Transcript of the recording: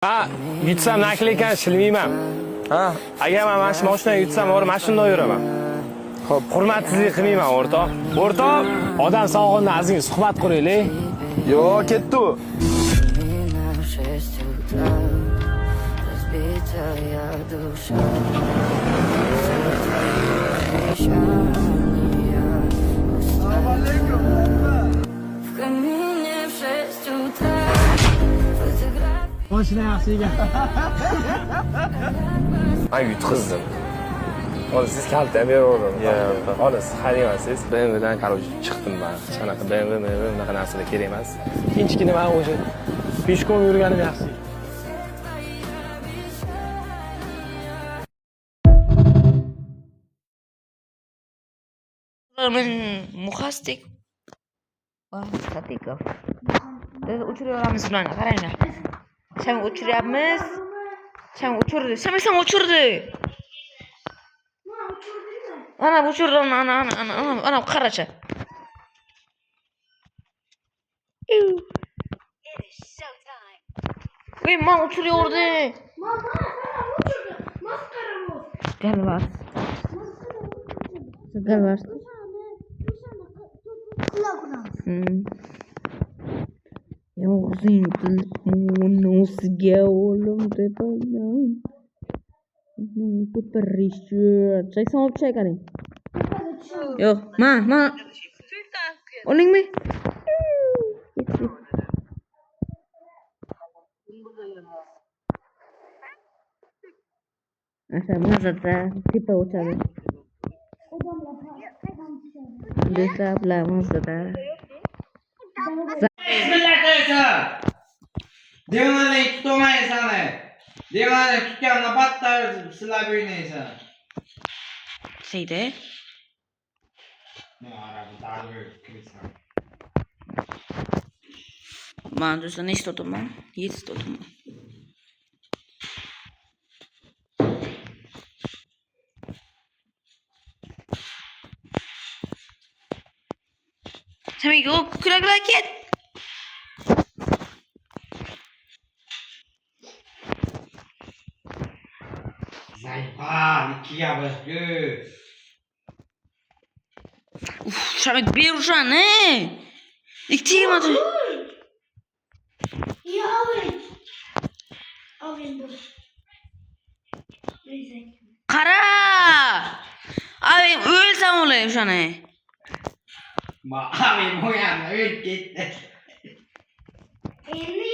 Ha, yutsam nakil ekan shilmayman. Ha, Agar men mana shu mashinaga yutsam, o'g'ri mashinada yuraman. xo'p. Hurmatsizlik qilmayman, o'rtoq. O'rtoq, odam sog'indan azing suhbat quraylik. Yo'q, ketdi u. Mashina yaxshi ekan. Men yutqizdim. Hozir siz kaltam beraverdim. Hozir siz halimansiz. BMWdan короче chiqdim men. Shunaqa BMW unaqa narsalar kerak emas. Tinchgina men o'sha peshkom yurganim yaxshi. Men Muhastik va Satikov. Biz uchiryapmiz bilan qaranglar. Sen uchiryapmiz. Sen uchirdi. Sen uchirdi. Ana uchirdi, ana qaracha. Ey, men uchiryordi. Galvas. Galvas. Yolg'izing nosiga oğlum tepadan. Ko'tarishib. Chaysan olib chayqaring. Yo'q, ma. Olingmi? Asa mazada tepa o'tadi. Desa bilan mazada. Devamlı tutmayın sana. Devamlı tutkanla battar silahı oynaysan. Şeyde. Ne arabı darbe kırsan. Ben de ne istiyordum ben? Yiğit istiyordum ben. Sen yok kula git. Zayıfa, ikiye bakıyor. Uf, Şamek bir uşağı ne? İktiğim adı. Ya abi. Abi dur. Neyse. Kara. Abi ölsem olayım şu an. Ma abi bu yana öl gitti. Elini